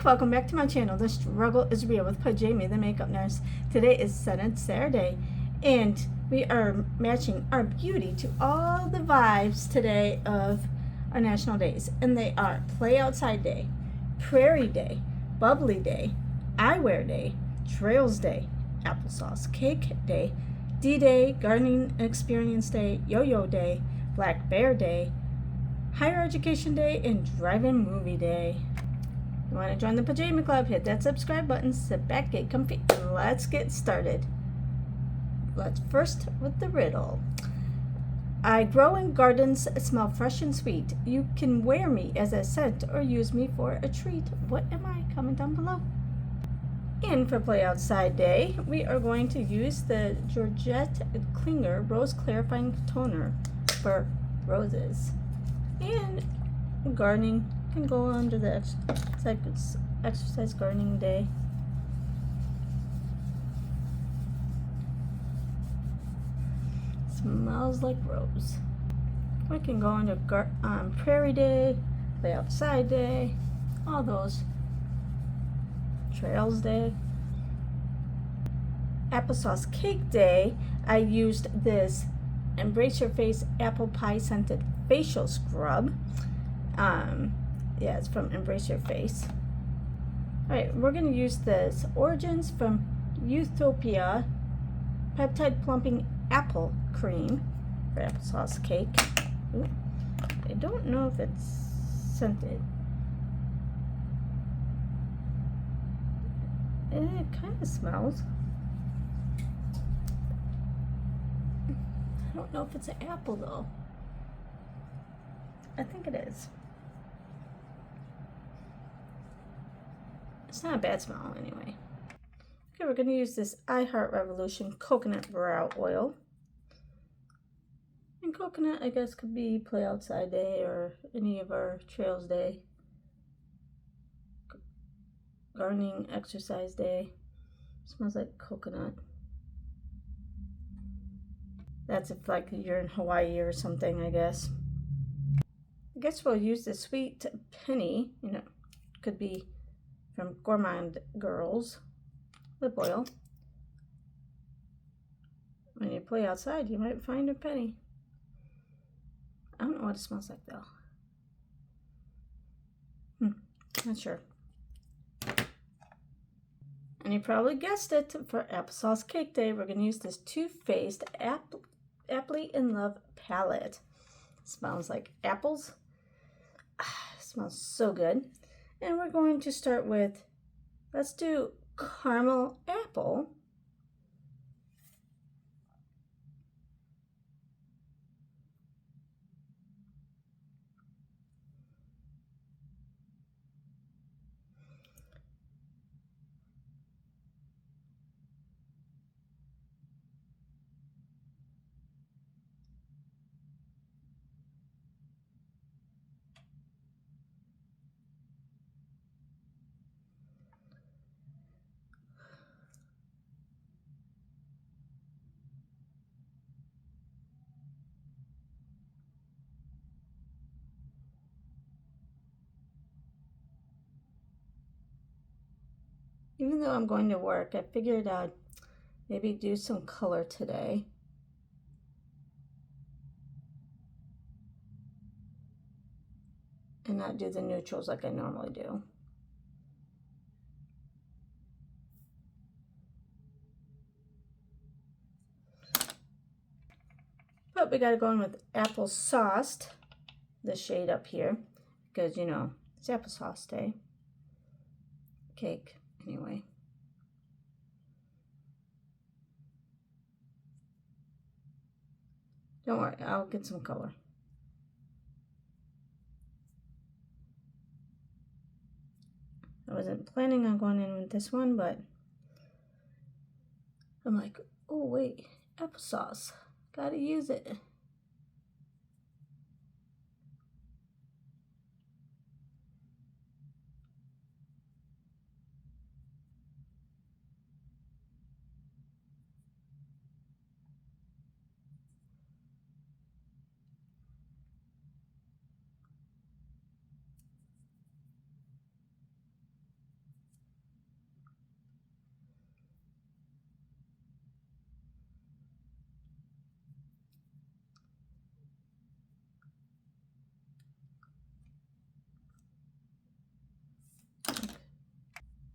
back. Welcome back to my channel. The struggle is real with Jamie, the makeup nurse. Today is Saturday, and we are matching our beauty to all the vibes today of our national days. And they are Play Outside Day, Prairie Day, Bubbly Day, Eyewear Day, Trails Day, Applesauce Cake Day, D-Day, Gardening Experience Day, Yo-Yo Day, Black Bear Day, Higher Education Day, and Drive-In Movie Day. You want to join the Pajama Club? Hit that subscribe button, sit back, get comfy, and let's get started. Let's first with the riddle. I grow in gardens, smell fresh and sweet. You can wear me as a scent or use me for a treat. What am I? Comment down below. And for Play Outside Day, we are going to use the Georgette Klinger Rose Clarifying Toner for roses. And gardening can go under the exercise gardening day. Smells like rose. We can go under Prairie Day, Play Outside Day, all those. Trails Day. Applesauce Cake Day, I used this Embrace Your Face Apple Pie Scented Facial Scrub. Yeah, it's from Embrace Your Face. Alright, we're going to use this Origins from Utopia Peptide Plumping Apple Cream for applesauce cake. Ooh, I don't know if it's scented. It kind of smells. I don't know if it's an apple though. I think it is. It's not a bad smell anyway. Okay, we're going to use this I Heart Revolution Coconut Brow Oil. And coconut, I guess, could be Play Outside Day or any of our Trails Day. Gardening Exercise Day. Smells like coconut. That's if like you're in Hawaii or something, I guess. I guess we'll use the Sweet Penny, could be from Gourmand Girls lip oil. When you play outside, you might find a penny. I don't know what it smells like though. Not sure. And you probably guessed it, for Applesauce Cake Day, we're going to use this Too Faced Aptly in Love palette. Smells like apples. Smells so good. And we're going to start with, let's do caramel apple. Even though I'm going to work, I figured I'd maybe do some color today. And not do the neutrals like I normally do. But we gotta go in with Applesauce, the shade up here, because it's Applesauce Day. Cake. Anyway, don't worry, I'll get some color. I wasn't planning on going in with this one, but I'm like, oh wait, applesauce, gotta use it.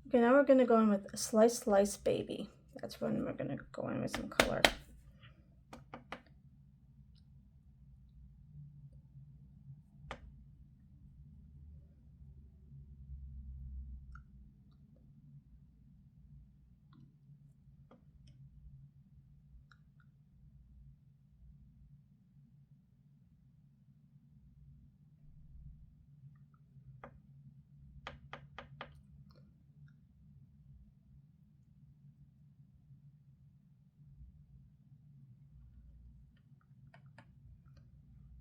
Okay, now we're going to go in with Slice Slice Baby. That's when we're going to go in with some color.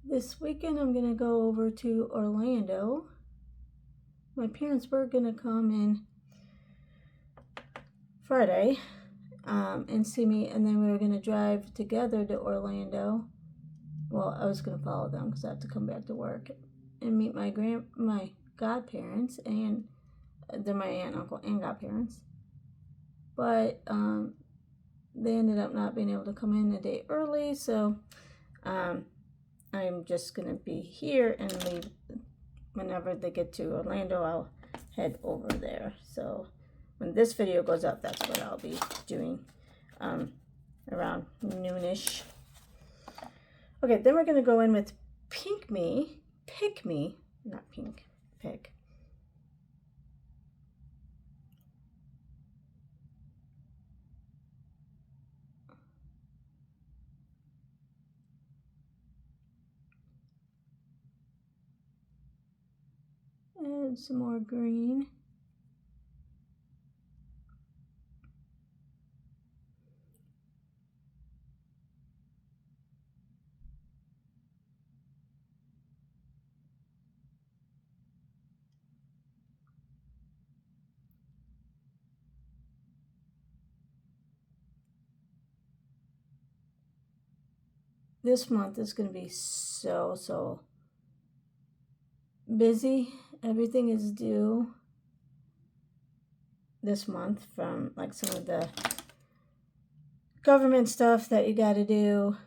This weekend I'm going to go over to Orlando. My parents were going to come in Friday and see me, and then we were going to drive together to Orlando. Well, I was going to follow them because I have to come back to work and meet my godparents, and they're my aunt, uncle, and godparents. But they ended up not being able to come in a day early, so I'm just going to be here and leave. Whenever they get to Orlando, I'll head over there. So when this video goes up, that's what I'll be doing around noonish. Okay, then we're going to go in with Pick Me, not Pink, Pick. And some more green. This month is going to be so busy. Everything is due this month, from like some of the government stuff that you got to do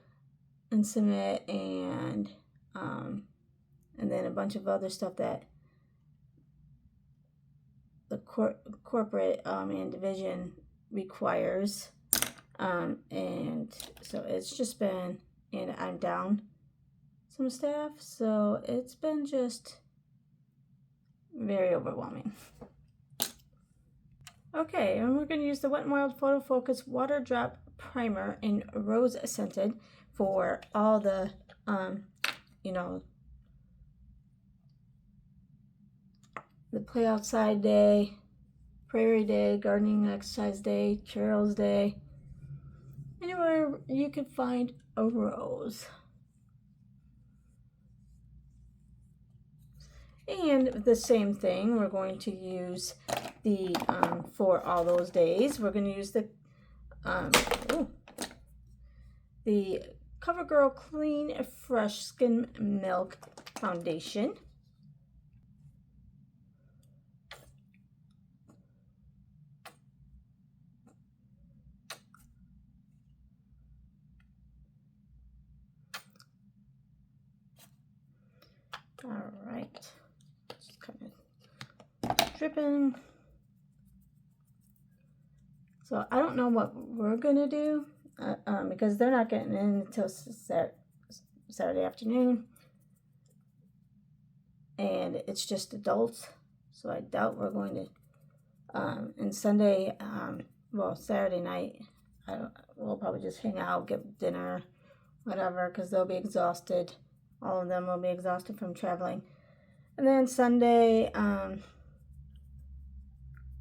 and submit, and then a bunch of other stuff that the corporate and division requires, and so it's just been, and I'm down some staff, so it's been just very overwhelming. Okay, and we're going to use the Wet n Wild Photo Focus Water Drop Primer in Rose Scented for all the, the Play Outside Day, Prairie Day, Gardening Exercise Day, Carol's Day, anywhere you could find a rose. And the same thing, we're going to use the, for all those days, we're going to use the CoverGirl Clean Fresh Skin Milk Foundation. All right, just kind of dripping. So I don't know what we're gonna do because they're not getting in until Saturday afternoon, and it's just adults. So I doubt we're going to. And Sunday, Saturday night, we'll probably just hang out, get dinner, whatever, because they'll be exhausted. All of them will be exhausted from traveling. And then Sunday,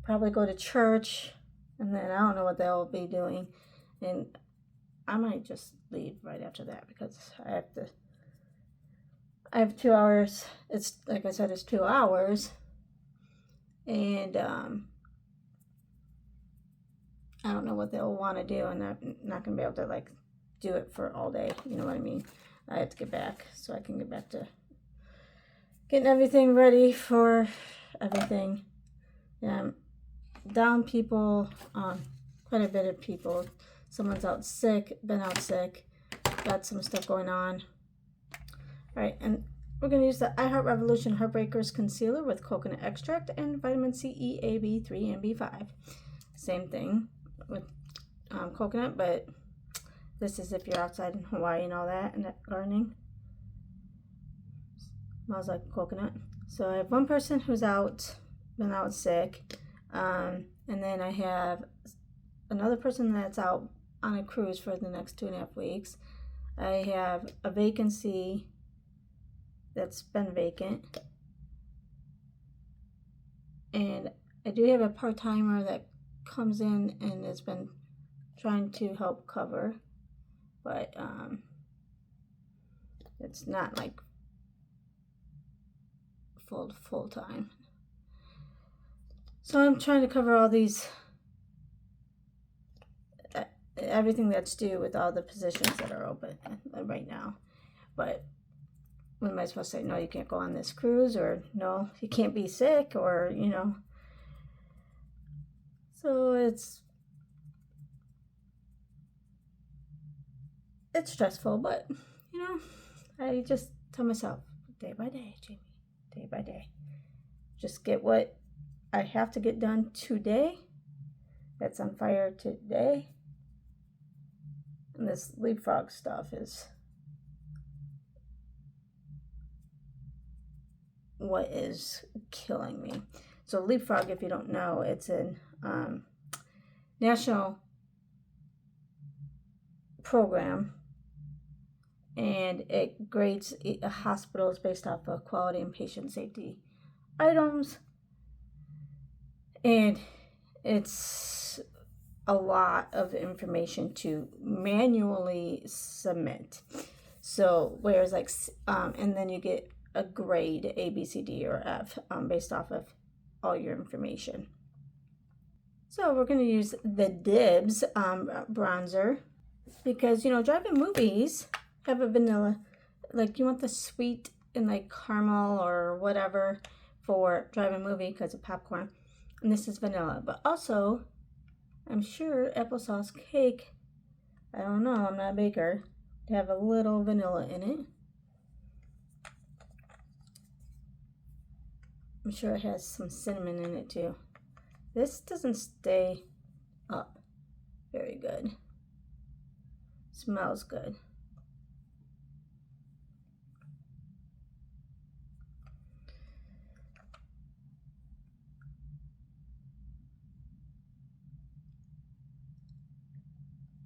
probably go to church. And then I don't know what they'll be doing. And I might just leave right after that because I have 2 hours. It's, like I said, it's 2 hours. And I don't know what they'll want to do. And I'm not going to be able to, like, do it for all day. You know what I mean? I have to get back so I can get back to getting everything ready for everything. Down people, quite a bit of people. Someone's out sick, been out sick, got some stuff going on. All right, and we're going to use the I Heart Revolution Heartbreakers Concealer with coconut extract and vitamin C, E, A, B3, and B5. Same thing with coconut, but this is if you're outside in Hawaii and all that, and that gardening. Smells like coconut. So I have one person who's been out sick, and then I have another person that's out on a cruise for the next 2.5 weeks. I have a vacancy that's been vacant, and I do have a part-timer that comes in and has been trying to help cover, but it's not like full time. So I'm trying to cover all these, everything that's due with all the positions that are open right now. But when am I supposed to say, no, you can't go on this cruise, or no, you can't be sick, or, you know. So it's stressful, but, you know, I just tell myself, day by day, Jamie, day by day. Just get what I have to get done today, that's on fire today. And this leapfrog stuff is what is killing me. So leapfrog, if you don't know, it's a national program, and it grades hospitals based off of quality and patient safety items, and it's a lot of information to manually submit. So whereas like and then you get a grade A, B, C, D, or F based off of all your information. So we're going to use the Dibs bronzer, because, you know, drive-in movies have a vanilla, like you want the sweet and like caramel or whatever for drive-in movie because of popcorn, and this is vanilla. But also, I'm sure applesauce cake, I don't know, I'm not a baker, have a little vanilla in it. I'm sure it has some cinnamon in it too. This doesn't stay up very good. Smells good.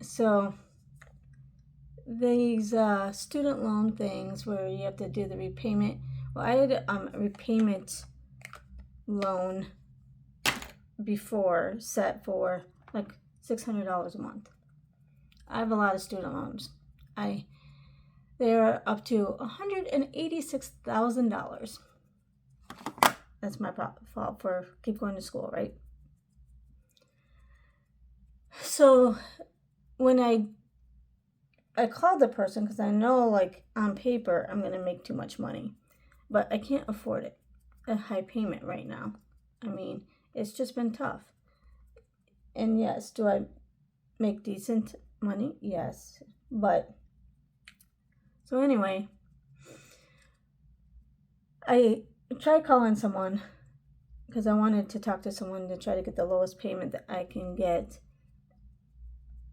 So these student loan things where you have to do the repayment. Well, I had a repayment loan before set for like $600 a month. I have a lot of student loans. They're up to $186,000. That's my fault for keep going to school, right? So when I called the person, because I know like on paper I'm gonna make too much money, but I can't afford it, a high payment right now. I mean, it's just been tough. And yes, do I make decent money? Yes. But so anyway, I tried calling someone because I wanted to talk to someone to try to get the lowest payment that I can get.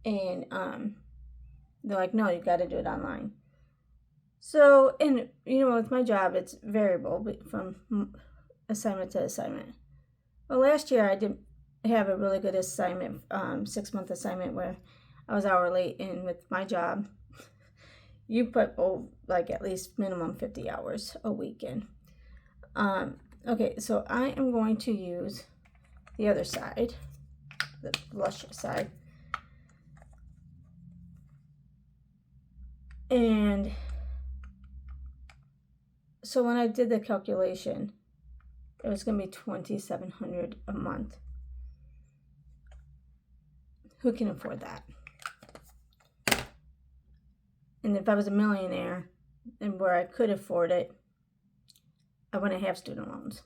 And they're like, no, you got to do it online. So, and you know, with my job, it's variable from assignment to assignment. Well, last year I did have a really good assignment, 6-month assignment where I was hour late, and with my job, you put like at least minimum 50 hours a week in. Okay, so I am going to use the other side, the blush side. And so when I did the calculation, it was going to be $2,700 a month. Who can afford that? And if I was a millionaire and where I could afford it, I wouldn't have student loans.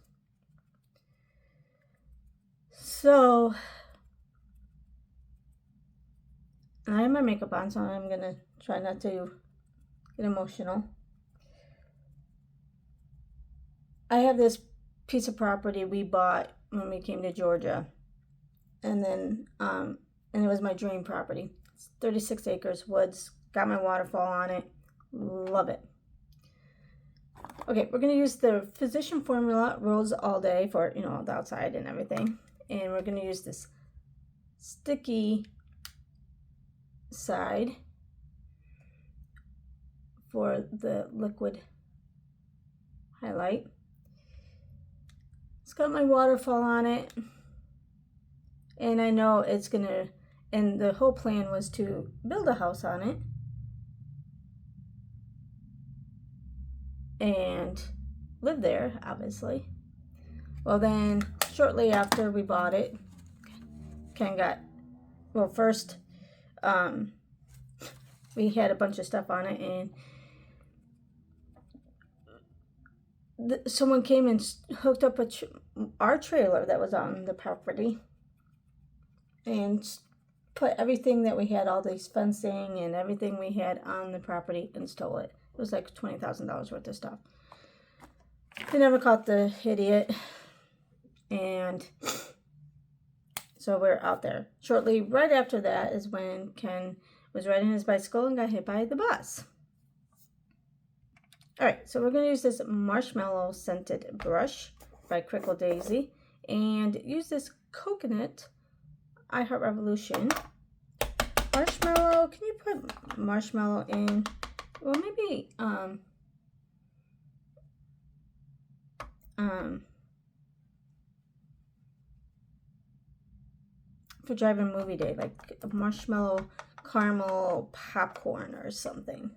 So I have my makeup on, so I'm going to try not to get emotional. I have this piece of property we bought when we came to Georgia, and then and it was my dream property. It's 36 acres, woods, got my waterfall on it, love it. Okay, we're gonna use the Physician Formula Rose All Day for, you know, the outside and everything, and we're gonna use this sticky side for the liquid highlight. It's got my waterfall on it, and I know it's gonna, and the whole plan was to build a house on it and live there, obviously. Well, then shortly after we bought it, Ken got, well, first we had a bunch of stuff on it, and someone came and hooked up our trailer that was on the property and put everything that we had, all these fencing and everything we had on the property, and stole it. It was like $20,000 worth of stuff. They never caught the idiot, and so we're out there. Shortly right after that is when Ken was riding his bicycle and got hit by the bus. All right, so we're going to use this marshmallow scented brush by Crickle Daisy, and use this coconut I Heart Revolution. Marshmallow, can you put marshmallow in? Well, maybe, for driving movie day, like a marshmallow caramel popcorn or something.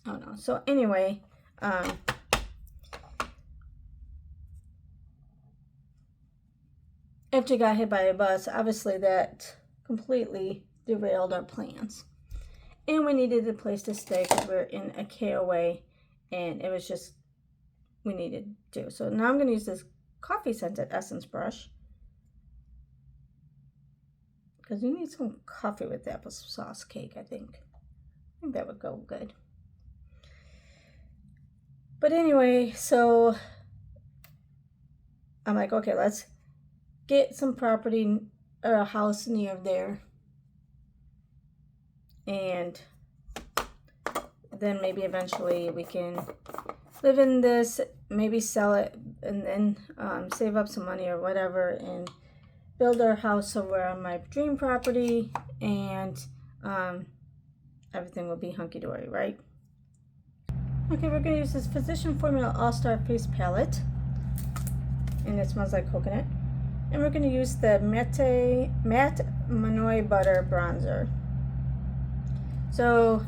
Oh no. So anyway, after he got hit by a bus, obviously that completely derailed our plans. And we needed a place to stay because we're in a KOA, and it was just, we needed to. So now I'm going to use this coffee scented essence brush, because you need some coffee with the applesauce cake, I think. I think that would go good. But anyway, so I'm like, okay, let's get some property or a house near there, and then maybe eventually we can live in this, maybe sell it, and then save up some money or whatever, and build our house somewhere on my dream property, and everything will be hunky-dory, right? Okay, we're going to use this Physician Formula All-Star Face Palette, and it smells like coconut. And we're going to use the Matte Manoi Butter Bronzer. So,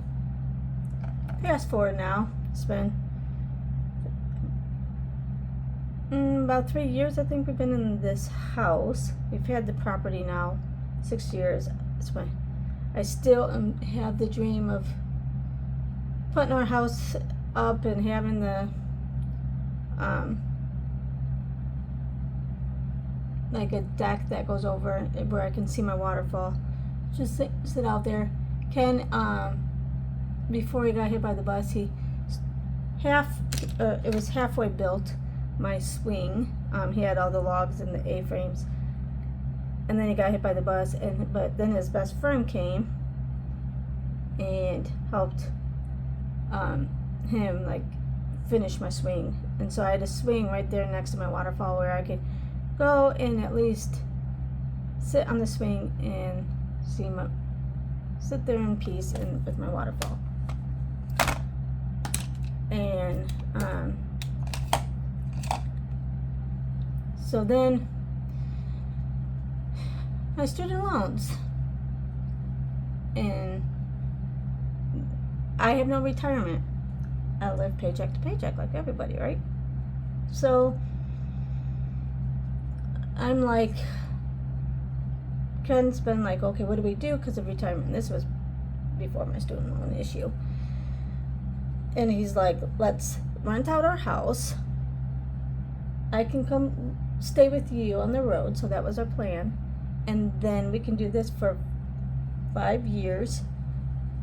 fast forward now. It's been about 3 years, I think we've been in this house. We've had the property now 6 years. It's when I still have the dream of putting our house up and having the like a deck that goes over where I can see my waterfall. Just sit out there. Ken, before he got hit by the bus, it was halfway built, my swing. He had all the logs and the A-frames, and then he got hit by the bus, but then his best friend came and helped him like finish my swing. And so I had a swing right there next to my waterfall where I could go and at least sit on the swing and sit there in peace and with my waterfall. And so then my student loans, and I have no retirement. I live paycheck to paycheck like everybody, right? So I'm like, Ken's been like, okay, what do we do because of retirement? This was before my student loan issue. And he's like, let's rent out our house. I can come stay with you on the road. So that was our plan. And then we can do this for 5 years,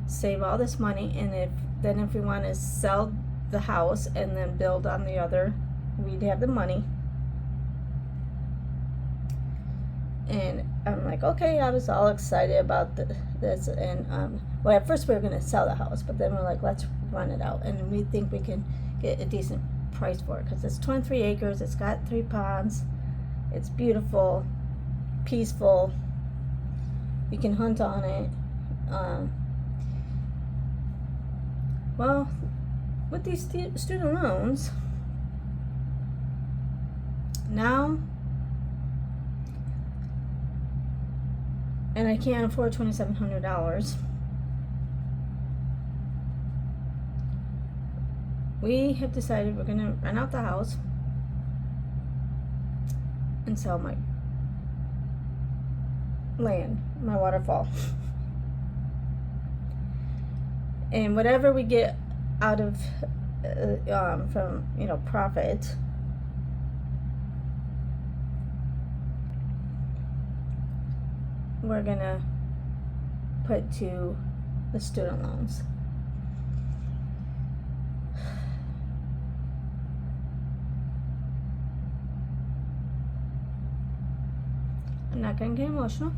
save all this money, and if we want to sell the house and then build on the other. We'd have the money. And I'm like, okay, I was all excited about this. And, well, at first we were going to sell the house, but then we're like, let's run it out. And we think we can get a decent price for it because it's 23 acres. It's got 3 ponds. It's beautiful, peaceful. You can hunt on it. Well, with these student loans, now, and I can't afford $2,700, we have decided we're going to rent out the house and sell my land, my waterfall. And whatever we get out of from profit, we're gonna put to the student loans. I'm not gonna get emotional.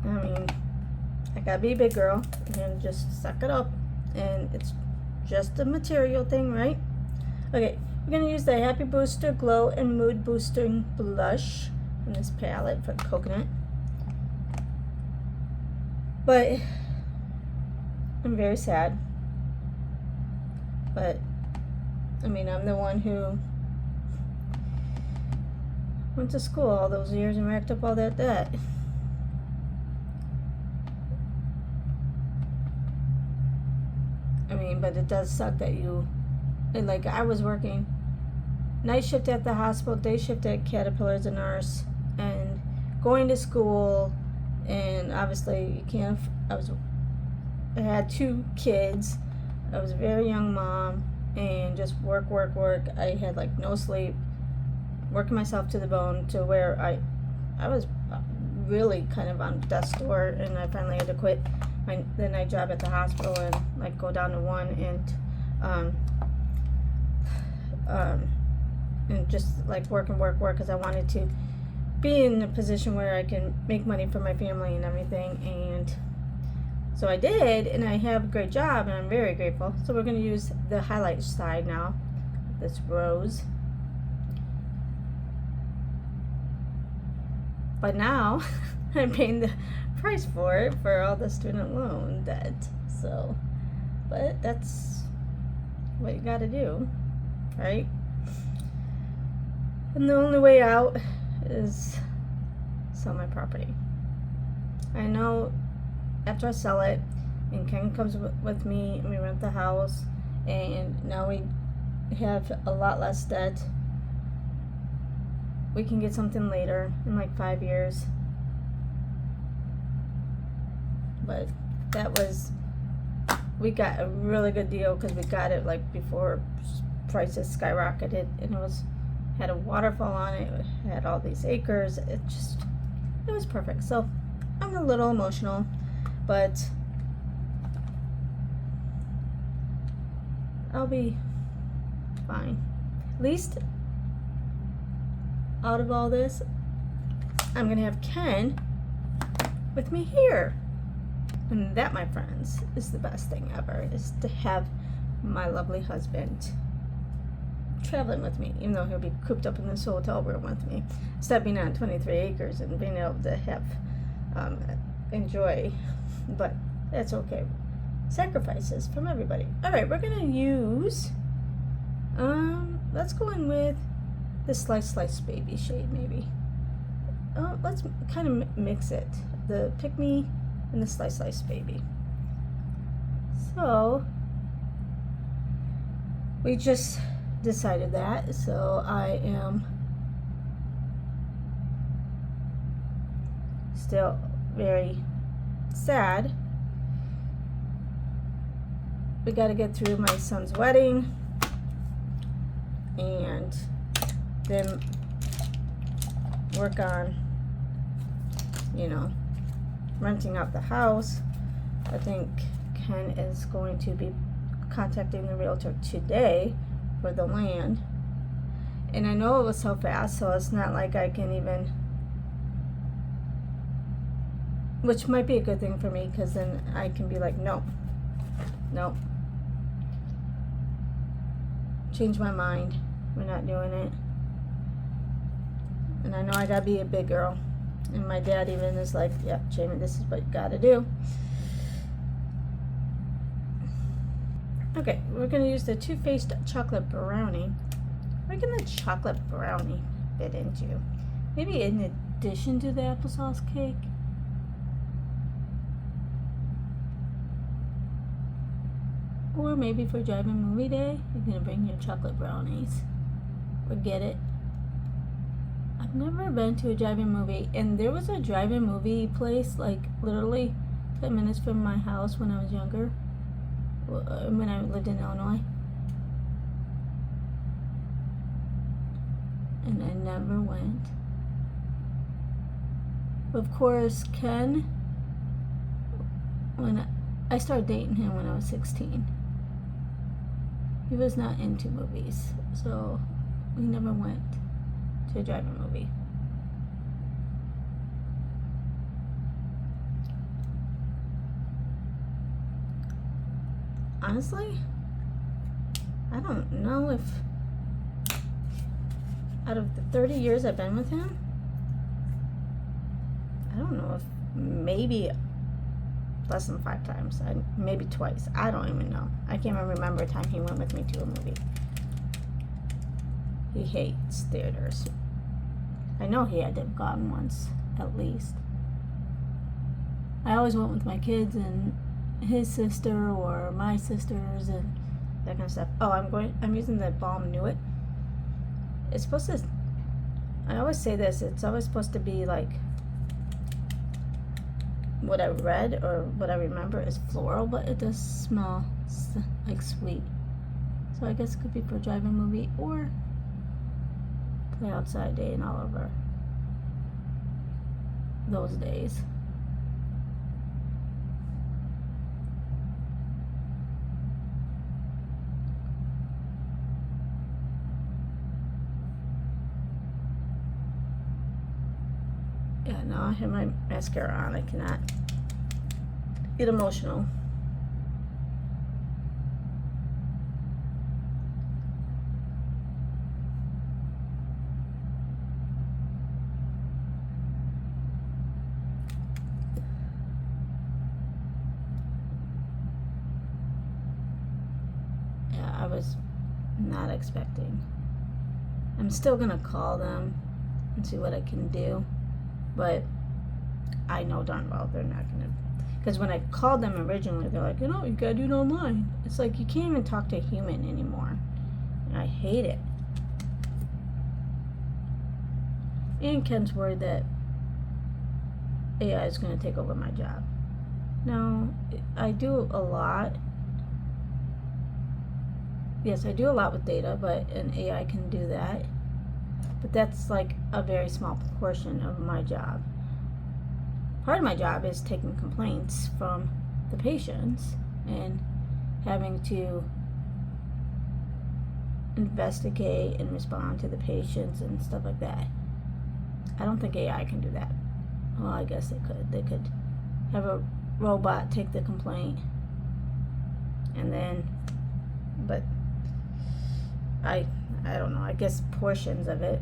I mean, I gotta be a big girl and just suck it up, and it's just a material thing, right? Okay, we're gonna use the Happy Booster Glow and Mood Boosting Blush in this palette for coconut. But I'm very sad. But I mean, I'm the one who went to school all those years and racked up all that debt. I mean, but it does suck that and like I was working night shift at the hospital, day shift at Caterpillar as a nurse, and going to school, and obviously you can't, I had 2 kids, I was a very young mom, and just work. I had like no sleep, working myself to the bone to where I was really kind of on death's door, and I finally had to quit the night job at the hospital and like go down to 1 and just like work because I wanted to be in a position where I can make money for my family and everything. And so I did, and I have a great job, and I'm very grateful. So we're going to use the highlight side now, this rose. But now I'm paying the price for it for all the student loan debt. So, but that's what you got to do, right? And the only way out is sell my property. I know after I sell it, and Ken comes with me, and we rent the house, and now we have a lot less debt. We can get something later in like 5 years. But we got a really good deal because we got it like before prices skyrocketed, and it had a waterfall on it, it had all these acres, it was perfect. So I'm a little emotional, but I'll be fine. At least out of all this, I'm gonna have Ken with me here. And that, my friends, is the best thing ever, is to have my lovely husband traveling with me, even though he'll be cooped up in this hotel room with me, instead of being on 23 acres and being able to have enjoy. But that's okay. Sacrifices from everybody. All right, we're gonna use let's go in with the Slice Baby shade, maybe. Let's kind of mix it, the Pick Me and the Slice Baby. So we just decided that, so I am still very sad. We got to get through my son's wedding, and then work on, renting out the house. I think Ken is going to be contacting the realtor today for the land. And I know it was so fast, so it's not like I can even, which might be a good thing for me, because then I can be like, no, change my mind, we're not doing it. And I know I gotta be a big girl, and my dad even is like, yeah, Jamie, this is what you gotta do. Okay, we're gonna use the Too Faced chocolate brownie. Where can the chocolate brownie fit into? Maybe in addition to the applesauce cake? Or maybe for drive-in movie day, you're gonna bring your chocolate brownies. Or get it. I've never been to a drive-in movie, and there was a drive-in movie place like literally 10 minutes from my house when I was younger, when I lived in Illinois. And I never went. Of course, Ken, when I started dating him when I was 16, he was not into movies, so we never went to a drive-in movie. Honestly, I don't know if out of the 30 years I've been with him, I don't know if maybe less than 5 times, maybe twice. I don't even know. I can't even remember a time he went with me to a movie. He hates theaters. I know he had to have gone once, at least. I always went with my kids and his sister or my sisters and that kind of stuff. Oh, I'm using the Balm Knew It. It's supposed to, I always say this, it's always supposed to be like, what I read or what I remember is floral, but it does smell like sweet. So I guess it could be for a drive-in movie or play outside day in Oliver. Those days. Yeah, no, I have my mascara on. I cannot get emotional. Yeah, I was not expecting. I'm still gonna call them and see what I can do. But I know darn well they're not going to. Because when I called them originally, they're like, you got to do it online. It's like you can't even talk to a human anymore. And I hate it. And Ken's worried that AI is going to take over my job. No, I do a lot. Yes, I do a lot with data, but an AI can do that. But that's like a very small portion of my job. Part of my job is taking complaints from the patients and having to investigate and respond to the patients and stuff like that. I don't think AI can do that. Well, I guess they could. They could have a robot take the complaint and then, but I don't know. I guess portions of it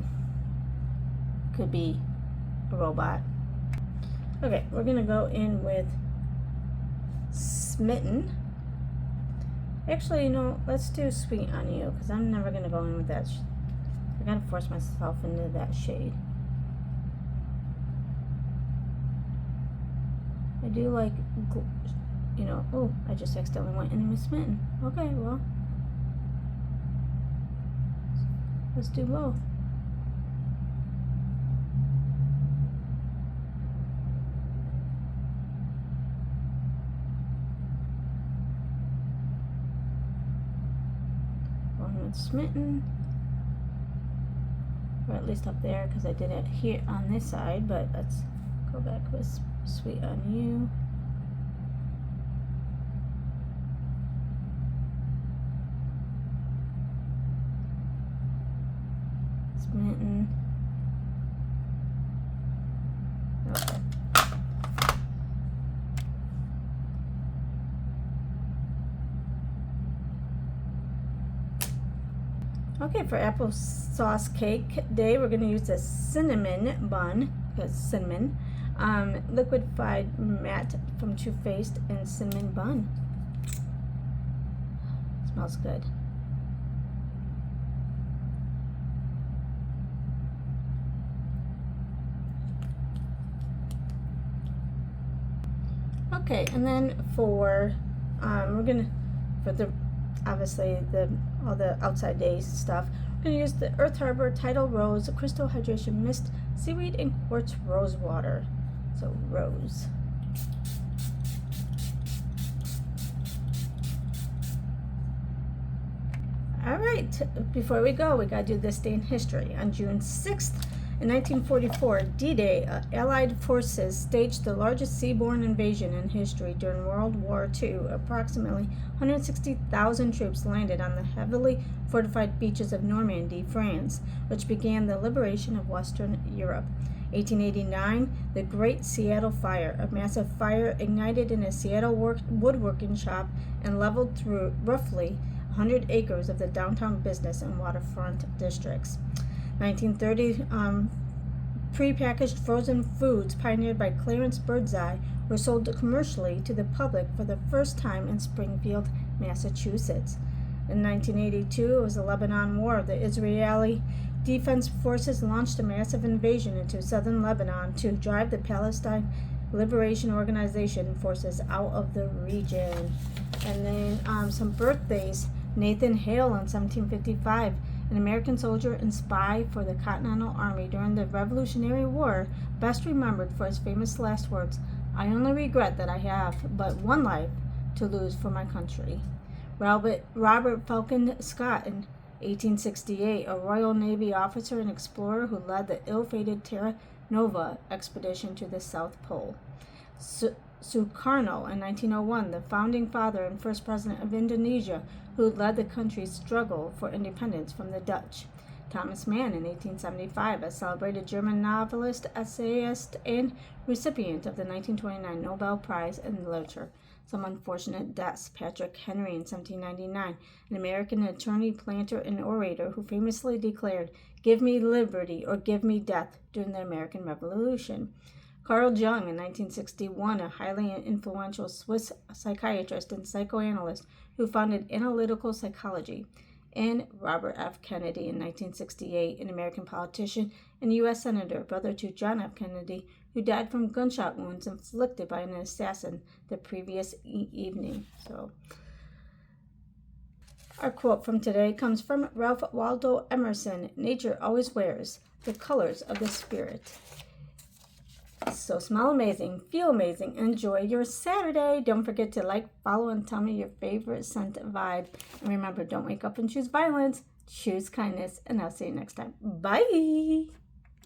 could be a robot. Okay, we're gonna go in with Smitten. Actually, let's do Sweet on You, because I'm never gonna go in with that. I gotta force myself into that shade. I do like, oh, I just accidentally went in with Smitten. Okay, well, let's do both. One with Smitten, or at least up there, because I did it here on this side, but let's go back with Sweet on You. Smitten. Okay. Okay, for applesauce cake day, we're going to use a cinnamon bun, because cinnamon, liquefied matte from Too Faced, and cinnamon bun. Smells good. Okay, and then for we're gonna for the obviously all the outside days stuff. We're gonna use the Earth Harbor Tidal Rose Crystal Hydration Mist Seaweed and Quartz Rose Water. So rose. All right, before we go, we gotta do this day in history. On June 6th, in 1944, D-Day, Allied forces staged the largest seaborne invasion in history during World War II. Approximately 160,000 troops landed on the heavily fortified beaches of Normandy, France, which began the liberation of Western Europe. 1889, the Great Seattle Fire. A massive fire ignited in a Seattle woodworking shop and leveled through roughly 100 acres of the downtown business and waterfront districts. 1930, prepackaged frozen foods pioneered by Clarence Birdseye were sold commercially to the public for the first time in Springfield, Massachusetts. In 1982, it was the Lebanon War. The Israeli Defense Forces launched a massive invasion into southern Lebanon to drive the Palestine Liberation Organization forces out of the region. And then some birthdays. Nathan Hale in 1755, an American soldier and spy for the Continental Army during the Revolutionary War, best remembered for his famous last words, "I only regret that I have but one life to lose for my country." Robert Falcon Scott in 1868, a Royal Navy officer and explorer who led the ill-fated Terra Nova expedition to the South Pole. Sukarno in 1901, the founding father and first president of Indonesia, who led the country's struggle for independence from the Dutch. Thomas Mann in 1875, a celebrated German novelist, essayist, and recipient of the 1929 Nobel Prize in Literature. Some unfortunate deaths. Patrick Henry in 1799, an American attorney, planter, and orator who famously declared, "Give me liberty or give me death," during the American Revolution. Carl Jung in 1961, a highly influential Swiss psychiatrist and psychoanalyst who founded analytical psychology. And Robert F. Kennedy in 1968, an American politician and U.S. Senator, brother to John F. Kennedy, who died from gunshot wounds inflicted by an assassin the previous evening. So, our quote from today comes from Ralph Waldo Emerson: "Nature always wears the colors of the spirit." So smell amazing, feel amazing, enjoy your Saturday. Don't forget to like, follow, and tell me your favorite scent vibe. And remember, don't wake up and choose violence, choose kindness, and I'll see you next time. Bye!